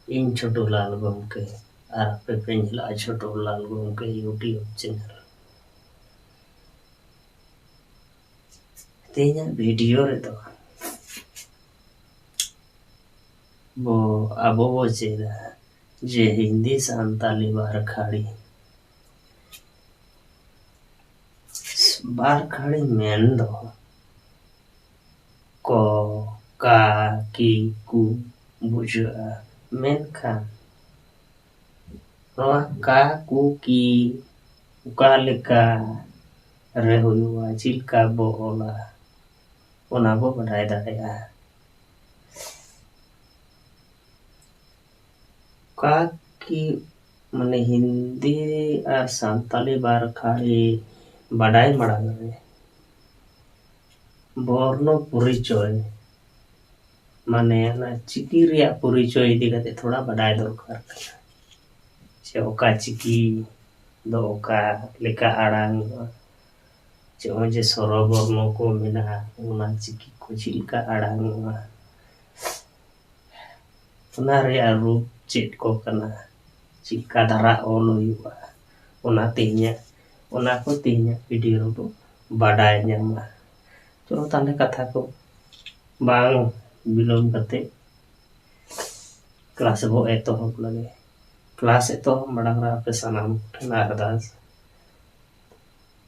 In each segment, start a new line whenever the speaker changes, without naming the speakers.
ᱤᱧ ᱪᱷᱳᱴᱩᱞᱟᱞ ᱜᱚᱢᱠᱮ ᱟᱨ ᱟᱯᱮ ᱯᱮ ᱧᱮᱞᱚᱜᱼᱟ ᱪᱷᱳᱴᱩᱞᱟᱞ ᱜᱚᱢᱠᱮ ᱤᱭᱩᱴᱩᱵᱽ ᱪᱮᱱᱮᱞ। ᱛᱮᱦᱮᱧᱟᱜ ᱵᱷᱤᱰᱤᱭᱳ ᱨᱮᱫᱚ ᱟᱵᱚ ᱵᱚ ᱪᱮᱫᱟ ᱡᱮ ᱦᱤᱱᱫᱤ ᱥᱟᱱᱛᱟᱞᱤ ᱵᱟᱨᱠᱷᱟᱲᱤ। ᱵᱟᱨᱠᱷᱟᱲᱤ ᱢᱮᱱᱫᱚ ᱠᱚ ᱠᱟ ᱠᱤ ᱠᱩ ᱵᱩᱡᱷᱟᱹᱜᱼᱟ, ᱢᱮᱱᱠᱷᱟᱱ ᱱᱚᱣᱟ ᱠᱟ ᱠᱩ ᱠᱤ ᱚᱠᱟ ᱞᱮᱠᱟ ᱨᱮ ᱦᱩᱭᱩᱜᱼᱟ, ᱪᱮᱫ ᱞᱮᱠᱟ ᱵᱚ ᱚᱞᱟ ᱚᱱᱟ ᱵᱚ ᱵᱟᱰᱟᱭ ᱫᱟᱲᱮᱭᱟᱜᱼᱟ। ᱠᱟ ᱠᱤ ᱢᱟᱱᱮ हिंदी আর সাঁওতালি বারখাড়ি বাডাই মাড়াং রে বর্ণ পরিচয় মানে না চিকি রিয়া পরিচয় ইদি কাতে থোড়া বাডাই দরকার কানা যে ওকা চিকি ᱫᱚ ᱚᱠᱟ ᱞᱮᱠᱟ ᱟᱲᱟᱝ ᱪᱮ ᱱᱚᱜᱼᱚᱭ ᱡᱮ ᱥᱚᱨᱚᱵᱚᱨᱱᱚ ᱠᱚ ᱢᱮᱱᱟᱜᱼᱟ ᱚᱱᱟ ᱪᱤᱠᱤ ᱠᱚ ᱪᱮᱫ ᱞᱮᱠᱟ ᱟᱲᱟᱝᱚᱜᱼᱟ, ᱚᱱᱟ ᱨᱮᱭᱟᱜ ᱨᱩᱯ ᱪᱮᱫ ᱠᱚ ᱠᱟᱱᱟ, ᱪᱮᱫᱠᱟ ᱫᱷᱟᱨᱟ ᱚᱞ ᱦᱩᱭᱩᱜᱼᱟ, ᱚᱱᱟ ᱠᱚ ᱛᱮᱦᱮᱧᱟᱜ ᱵᱷᱤᱰᱤᱭᱳ ᱨᱮᱵᱚ ᱵᱟᱰᱟᱭ ᱧᱟᱢᱟ। ᱪᱚᱞᱚ ᱛᱟᱦᱞᱮ ᱠᱟᱛᱷᱟ ᱠᱚ ᱵᱟᱝ ᱵᱤᱞᱚᱢ ᱠᱟᱛᱮ ᱠᱞᱟᱥ ᱵᱚ ᱮᱛᱚᱦᱚᱵ ᱞᱮᱜᱮ। क्लास एतोहब माड़ांग रे आपे सानाम ठेन अरदास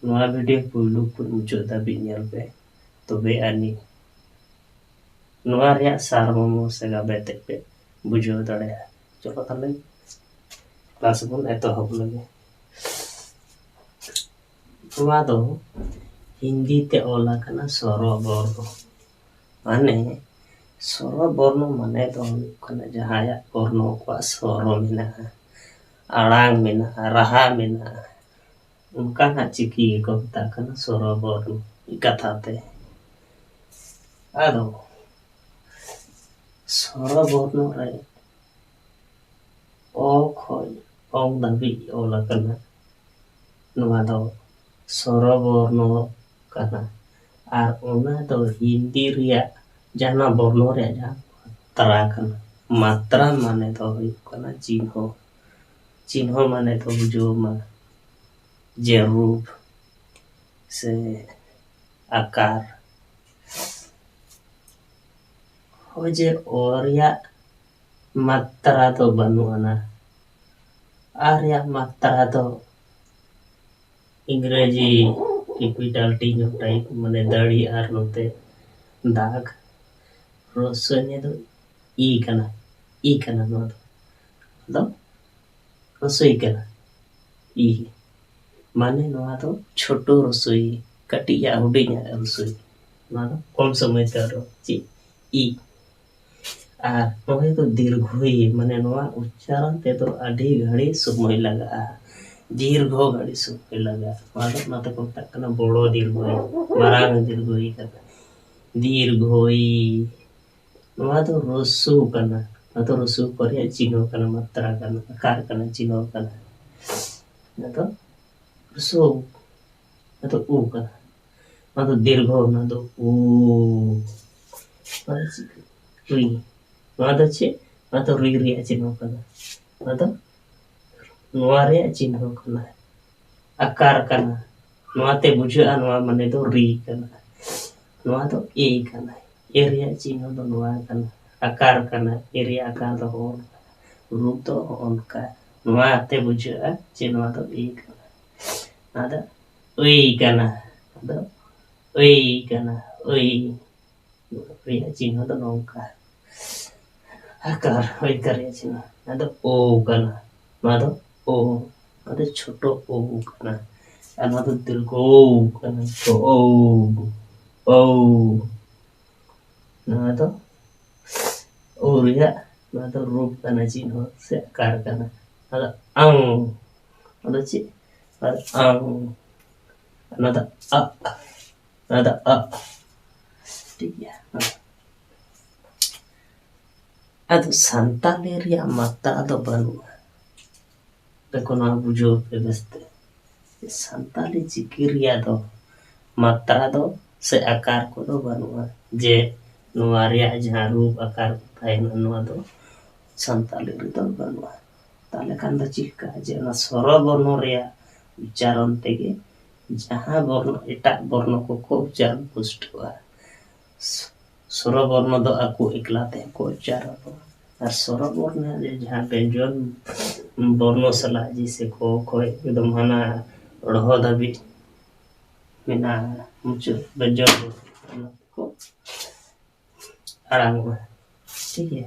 नोआ वीडियो पुइलु खुद मुचाद धाबिज नेल पे तबे आनी नोआ रेया सारमर्म से गाबे पे बुझाव दाड़ेया। चलो ताहले क्लास बोन एतोहब लगे। नोआ दो हिंदी ते ऑल आकना स्वरबर्ण माने स्वरबर्ण माने दो हुयुग कना जहाया बर्ण को स्वर मेनागा, आड़ांग मेनागा, राहा मेनागा, उनकाना चिकी को मेताग कना स्वरबर्ण कथा ते। आदो स्वरबर्ण रे ओ खय ओं धाबिज ऑल आकना नोआ दो स्वरबर्ण कना आर ओना दो हिंदी रेया जहाना बर्ण रेया जहां मात्रा कना। मात्रा माने दो हुयुग कना चिन्ह, चिन्ह माने तो बुझो मा जे रूप से आकार हो जे ओरिया मात्रा तो बनुआना आरिया मात्रा तो इंग्रेजी कैपिटल टी टाइप माने दाड़ी आर नोते दाग रसोई दो ई कना नो दो रसोई कना ई माने नोआ दो छोटो रसोई कटिया हुडिया रसोई नोआ दो कम समय ते ची ई आर नोए तो दीर्घई माने नोआ उच्चारण ते तो आधी घड़ी समय लगा दीर्घ घड़ी समय लगा नोआ दो नाते को मेताग कना बड़ो दीर्घई मारांग दीर्घई कना दीर्घई नोआ दो रसु कना नोआ दो रसु करिया चिन्ह कना मात्रा कना आकार कना चिन्ह कना नोआ दो रसु नोआ दो उ कना नोआ दो दीर्घ नोआ दो उ नोआ दो री नोआ दो चे नोआ दो री रिया चिन्ह कना नोआ दो नोआ रिया चिन्ह कना आकार कना नोआ ते बुझाआ नोआ माने दो री कना नोआ दो ए कना ए रिया चिन्ह दो नोआ कना आकार कना ए रिया आकार दो होन रूप दो ओनका नोआ ते बुझाआ जे नोआ दो ए कना नोआ दो ओई कना दो ओई कना ओई रिया चिन्ह दो नोंका आकार ओई करिया चिन्ह नोआ दो ओ कना नोआ दो ओ नोआ दो छोटो ओ कना आर नोआ दो दीर्घ ओ कना तो ओ नोआ दो ओ रिया नोआ दो रूप कना चिन्ह से आकार कना नोआ दो अंग नोआ दो चे नोआ दो अंग नोआ दो अ नोआ दो अ ठीक गया। अदो सान्ताली रिया मात्रा दो बनुआ देखो ना बुझो पे बसते सान्ताली चिकी रिया दो मात्रा दो से आकार को दो बनुआ जे नोआ रिया जहां रूप आकार थायना नोआ दो ᱥᱟᱱᱛᱟᱞᱤ ᱨᱮᱫᱚ ᱵᱟᱹᱱᱩᱜᱼᱟ ᱛᱟᱦᱞᱮ ᱠᱷᱟᱱ ᱫᱚ ᱪᱮᱫᱠᱟ ᱡᱮ ᱚᱱᱟ ᱥᱚᱨᱚ ᱵᱚᱨᱱᱚ ᱨᱮᱭᱟᱜ ᱩच्ᱪᱟᱨᱚᱱ ᱛᱮᱜᱮ ᱡᱟᱦᱟᱸ ᱵᱚᱨᱱᱚ ᱮᱴᱟᱜ ᱵᱚᱨᱱᱚ ᱠᱚᱠᱚ ᱩच्ᱪᱟᱨᱚᱱ ᱯᱩᱥᱴᱟᱹᱣᱟ ᱥᱚᱨᱚ ᱵᱚᱨᱱᱚ ᱫᱚ ᱟᱠᱚ ᱮᱠᱞᱟ ᱛᱮᱦᱚᱸ ᱠᱚ ᱩच्ᱪᱟᱨᱚᱱᱟ ᱟᱨ ᱥᱚᱨᱚ ᱵᱚᱨᱱᱚ ᱡᱟᱦᱟᱸ ᱵᱮᱧᱡᱚᱱ ᱵᱚᱨᱱᱚ ᱥᱟᱞᱟᱜ ᱡᱮᱥᱮ ᱠᱚ ᱠᱷᱚᱡ ᱮᱠᱫᱚᱢ ᱦᱟᱱᱟ ᱲᱦᱚ ᱫᱷᱟᱹᱵᱤᱡ ᱢᱮᱱᱟᱜᱼᱟ ᱢᱩᱪᱟᱹᱫ ᱵᱮᱧᱡᱚᱱ ᱚᱱᱟ ᱠᱚ ᱟᱲᱟᱝᱚᱜᱼᱟ ᱴᱷᱤक है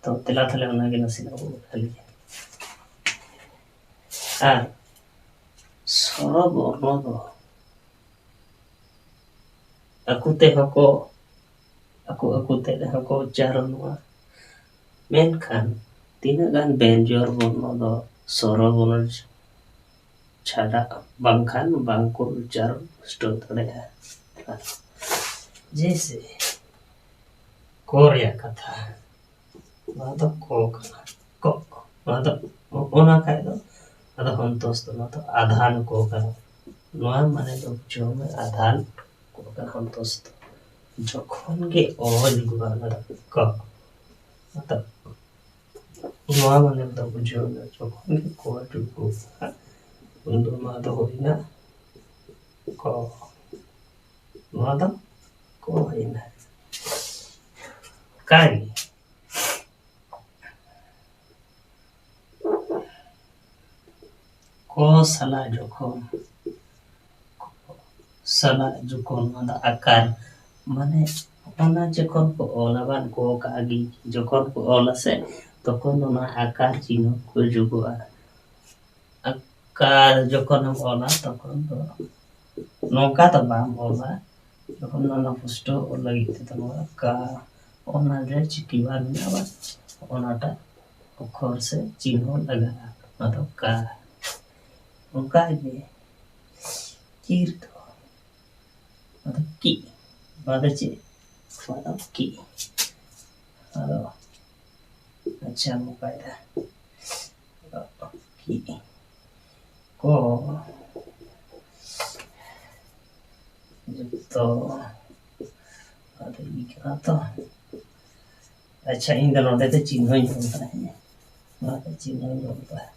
तो तेला थाले ᱚᱱᱟᱜᱮ ᱱᱟᱥᱮᱱᱟᱜ ᱵᱚᱱ ᱠᱷᱟᱹᱞᱤᱭᱟ ᱟᱨ ᱥᱚᱨᱚ ᱵᱚᱨᱱᱚ ᱫᱚ ᱟᱠᱚ ᱛᱮᱦᱚᱸ ᱠᱚ ᱟᱠᱚ ᱛᱮ ᱨᱮᱦᱚᱸ ᱠᱚ ᱩच्ᱪᱟᱨᱚᱱᱚᱜᱼᱟ ᱢᱮᱱᱠᱷᱟन ᱛᱤᱱᱟᱹᱜ ᱜᱟᱱ ᱵᱮᱧᱡᱚᱱ ᱵᱚᱨᱱᱚ ᱫᱚ ᱥᱚᱨᱚ ᱵᱚᱨᱱᱚ ᱪᱷᱟᱰᱟ ᱵᱟᱝᱠᱷᱟन ᱵᱟᱝᱠᱚ उच्चारण पुष्टᱟᱹᱣ दाड़ेयᱟᱜᱼᱟ जैसे क ᱨᱮᱭᱟᱜ ᱠᱟᱛᱷᱟ ᱱᱚᱣᱟ ᱫᱚ क ᱠᱟᱱᱟ क ᱱᱚᱣᱟ ᱫᱚ ᱚᱱᱟ ᱠᱷᱟᱡ ᱫᱚ ᱟᱫᱚ ᱦᱚᱱᱛᱚᱥ ᱫᱚ ᱱᱚᱣᱟ ᱫᱚ आधान क ᱠᱟᱱᱟ ᱱᱚᱣᱟ ᱢᱟᱱᱮ ᱫᱚ ᱵᱩᱡᱷᱟᱹᱣ ᱢᱮ आधान क ᱠᱟᱱᱟ ᱦᱚᱱᱛᱚᱥ ᱫᱚ যখন গে অ যুগবা ᱚᱱᱟ ᱫᱚ क मतलब नवा माने तो बुझो ना যখন গে ক যুগবা उन दो नवा दो होइना क नवा दो क होइना काई क साला যখন साला যখন ना आकार माने ओना যখন को ओलाबान को कागी যখন को ओला से তখন ওনা আকার চিহ্ন को যুগवा আকার যখন हम ओला তখন তো नौका तो बाम ओला যখন ওনা পুষ্ট ওলা গিতে তো का ओना रे चिकिवा मिनावा ओनाटा अक्षर से चिन्ह लगा मतलब का उनका ये चीर तो मतलब की मतलब चे मतलब की अच्छा मुकायदा की को तो ये क्या तो अच्छा इन दोनों दे चिन्ह ही होता है मतलब चिन्ह ही होता है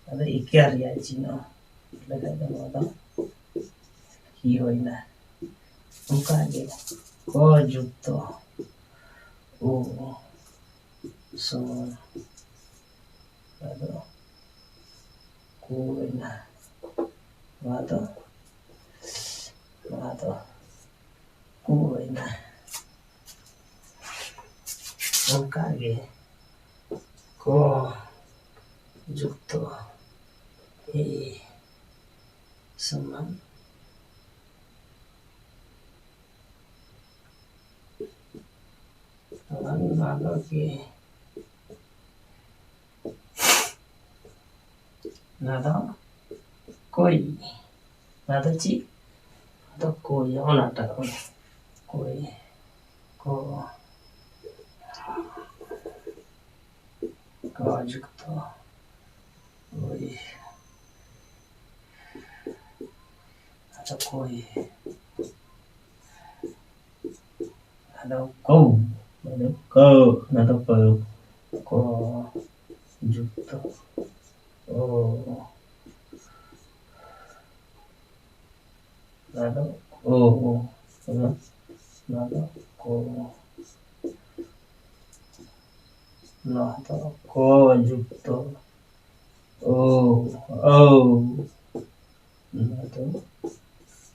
अरे इक्यार या चिन्ह लगा दो मतलब की होइना उनका ये को जुक्त ओ सो अदो को होइना वादो को होइना उनका ये को जुक्त ए समान नागो के नादो कोई नादो ची नादो कोई ओनाटा कोई को जुक्त कोई ada कोई ada kau ada ko जुक्त ओ ada o ada ko ada ko जुक्त ओ ada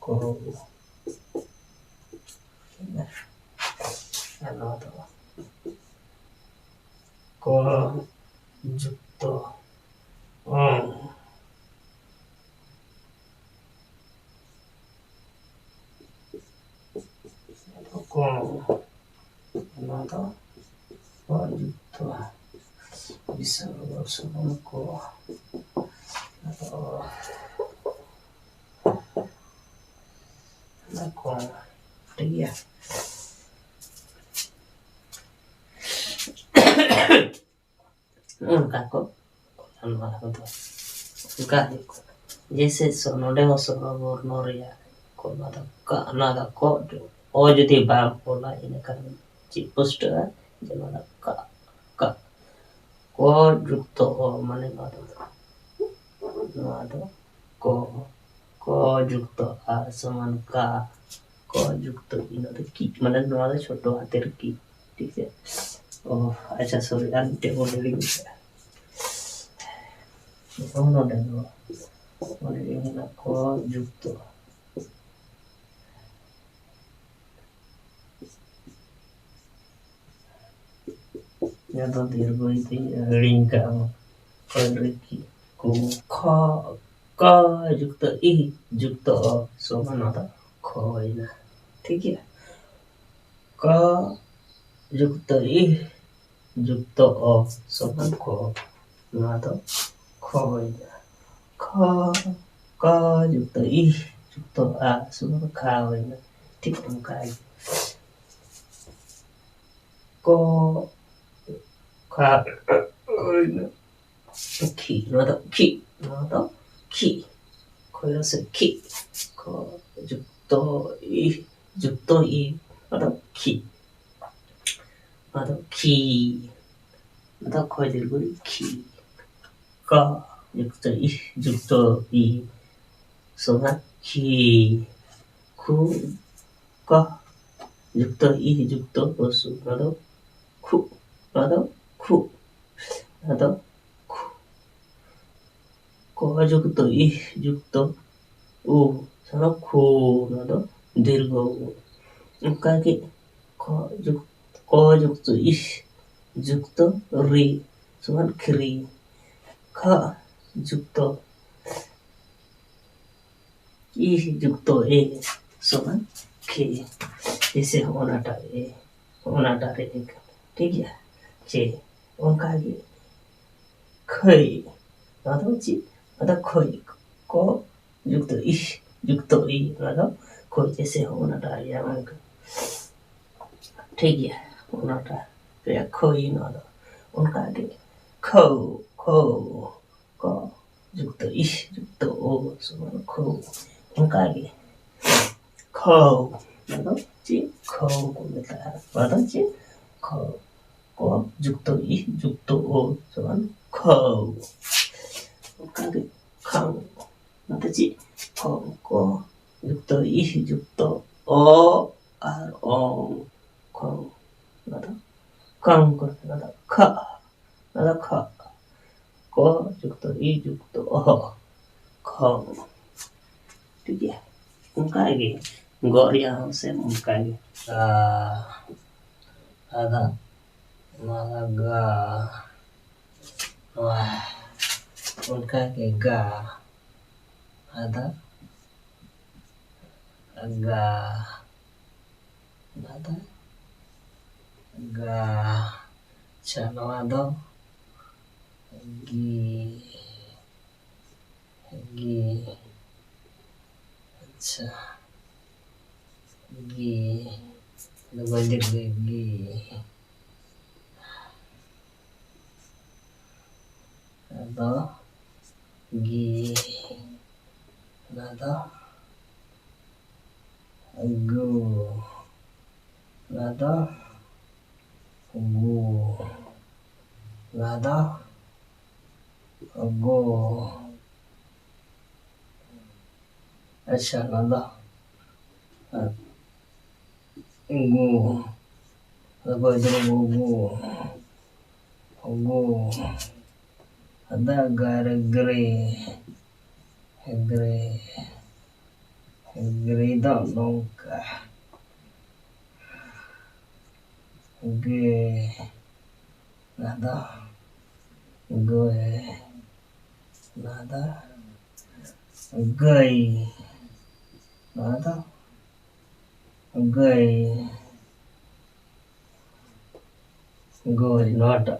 को ada को जुक्त को ada को जुक्त bisa bersama ko ada ko dia उनका को अनुवाद होता उनका जैसे सोनोडे हो सोनो बोर्नो रिया को नादा को ओ जदि बाम बोला इन कारण ची पुष्ट Jangan ka ka ko jukto o mane nado ko ko jukto a समान का को jukto इनोदे की মানে নয় ছোট হাতের কি ঠিক আছে ও আচ্ছা সরি আমি বলে দিচ্ছি অন্যটা বলে দিই না ক যুক্ত यादव दीर्घ ऋण का की को ख क युक्त इ युक्त अ समान होता ख होइन ठीक है क युक्त इ युक्त अ समान ख नहोता ख होइन ख क युक्त इ युक्त आ समान खा होइन ठीक है क खा होइन 키 너도 키 너도 키 거기서 키 거 죽도 이 죽도 이 너도 키 너도 키 너도 거기 들고 키가 죽도 이 죽도 이 소나 키 쿠가 죽도 이 죽도 버스 너도 쿠 너도 쿠 너도 ক যুক্ত ই যুক্ত ও সমান খো নদ দীর্ঘ কাকে ক যুক্ত ইস যুক্ত রি সমান খ্রি খ যুক্ত ই যুক্ত এ সমান খে जैसे होना रे ठीक है जे उनका खै 나도지 나도 거의 거 육도 이 육도 이 나도 거의 제세 오나다 야만 되게 오나다 그래 거의 나도 온가게 거 육도 이 육도 오 소만 거 온가게 거 나도 지 거고다 나도지 거 육도 이 육도 오 소만 거 가게 강 나타지 거 육도 이 육도 강 나다 강거 나다 나다 거 육도 이 육도 강 ठीक है उनका आगे गौरिया से उनका आगे आधा मागा वाह उनका के गा आधा गा आधा गा चलो आधा गी गी अच्छा गी बंदर गी आधा गी nada go nada go nada go अच्छा nada go apa itu go ada gara-gara Grida nunca nada gue nada gay nada gay gue nada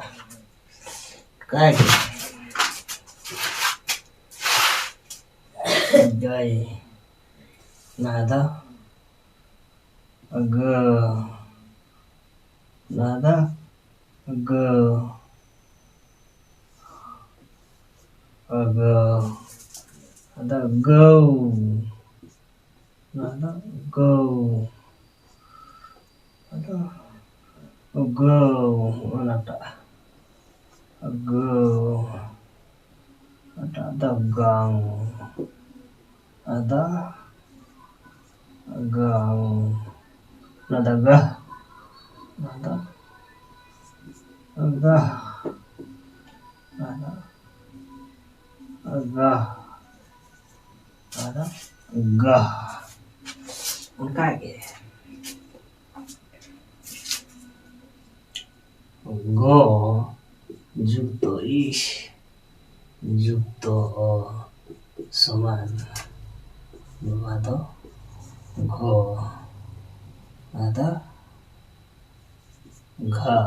gay gay nada nada ada go nada go ada Go, anata. Go, ada gang, ada gang, nada gah, nada gah, nada gah, nada gah. उनका आगे go जुतो इश जुतो समान ada go ada ga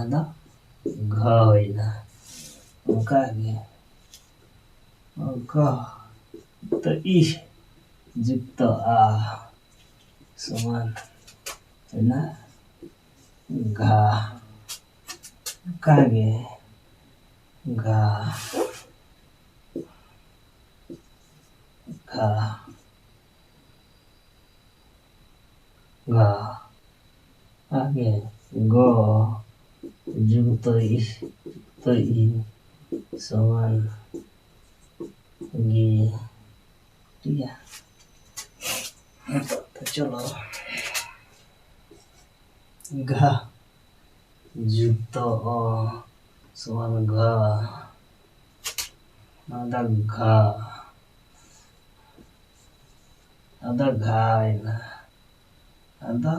ada gaina उनका आगे ga तो इश जुतो समान ना ga kage ga ga ga आगे go जुग तो ई समान गी ठीक है। तो चलो घा जुग तो समान घा ada घायना ada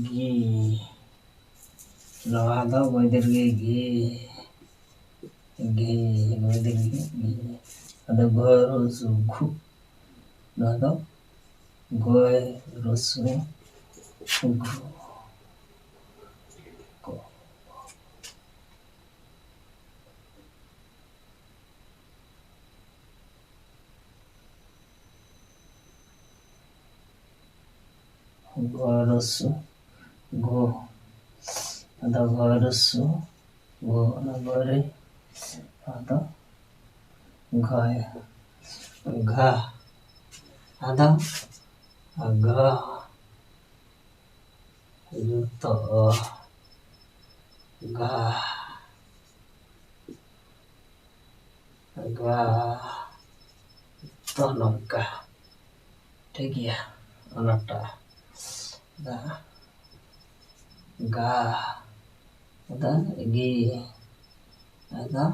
गी lo ada goider गी goider गी ada gorusu khu ada gorusu khu gorusu go ada gorusu go ada gore ada gaya ga ada aga juto ga to nongka ठीक है अनटा da ga ada gi ada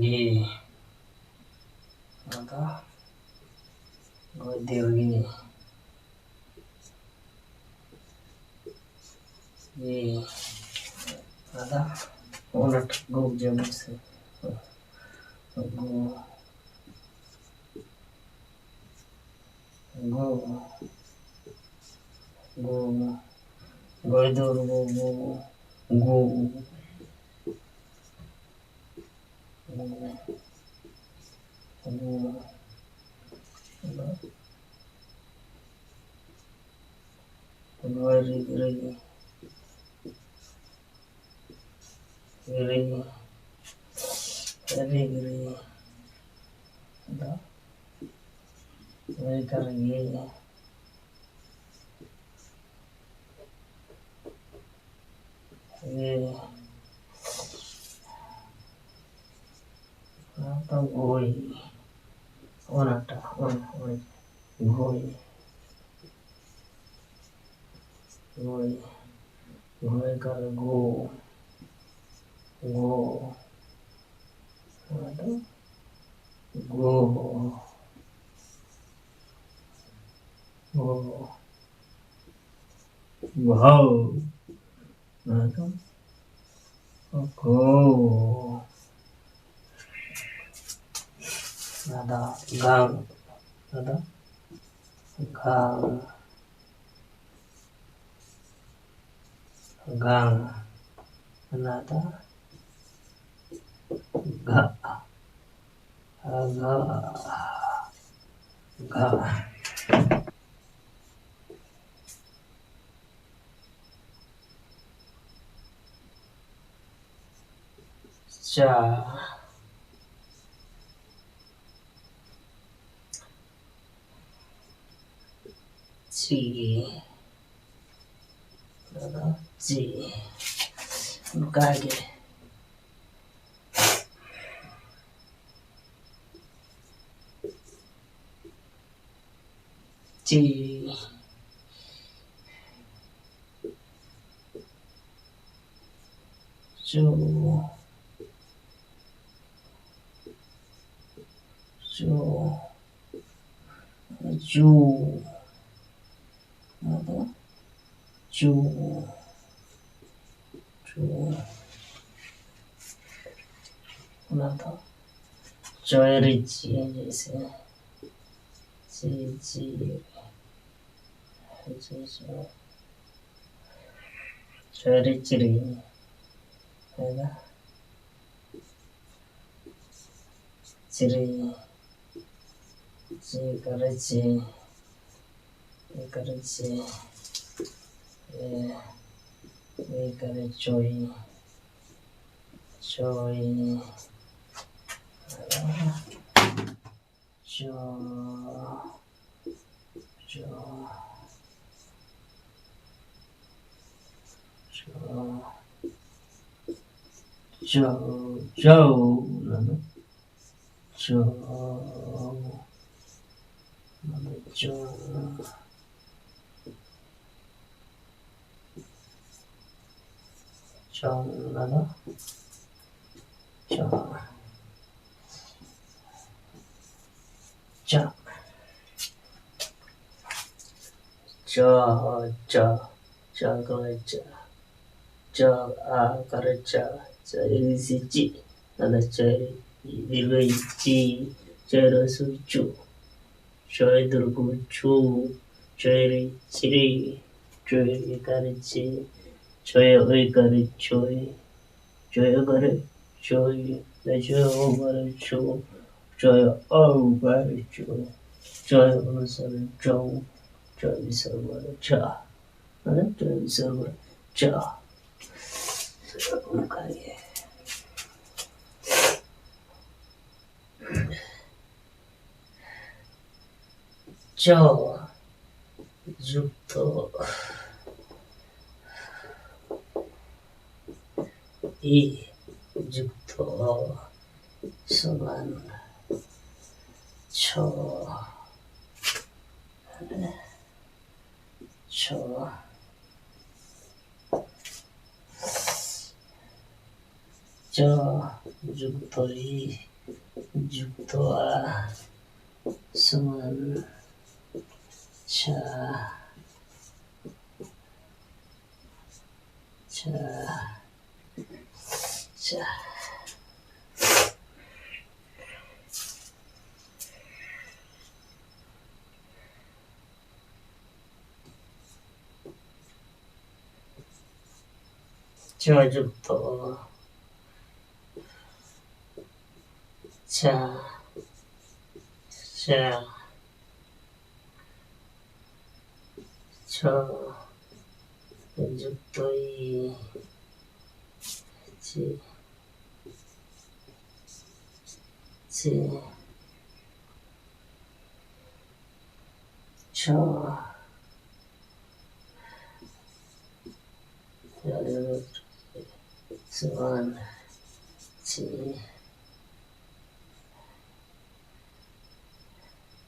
gi ada goider gi ada onat go jamu se go goider go giri da kरेंगे ये apa goi onata on goi kar go ada go wow ada go ada gang ada ga 자, 지, 지, 가게, 지, 주, 주, 주, 주, 주, 하나 더. 조엘이지, जैसे जी 조엘이지리 है ना 지리 지 그렇지 그렇지 예 그래 조이 조이 조 조, 나는 나는 나는 일시지 나는 일시지 저러수주 저희들고 주 저희 지리 저희 가르치 저희 의가르 저희 가르 저희 내저 가르쳐 저희 가르쳐 저희 어서를 저희 서버를 자 나는 저희 서버를 자 가게 저 죽도 이 죽도 수만 저 죽도 이 죽도와 수만 자 저죽도 저죽도 이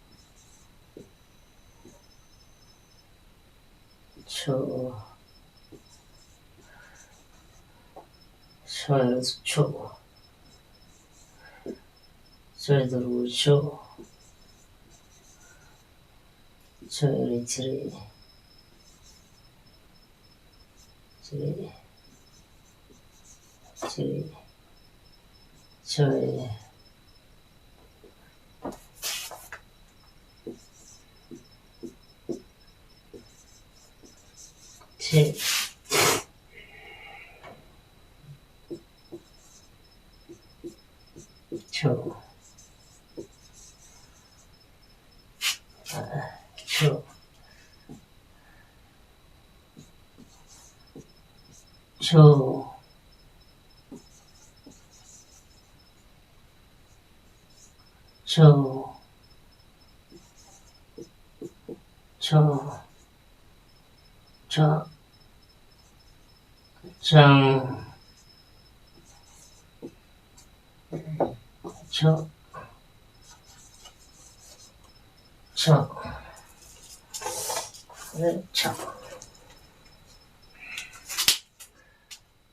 수만 저희들 저희 지리 저희 초, 초, 초, 정, 초, 초, 초,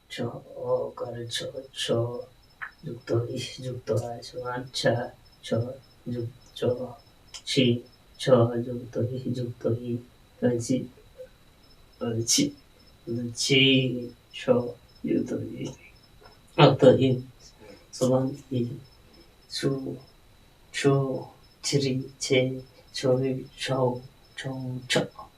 초, 가르쳐, 초, 죽도, 죽도, 아주 안차, 초, 죽조, 치, 초, 죽도, 죽도, 옳지, 옳지, 옳지, 초, 죽도, 어떠, 소방, 수, 초, 지리, 제, 조일, 초, 초, 초.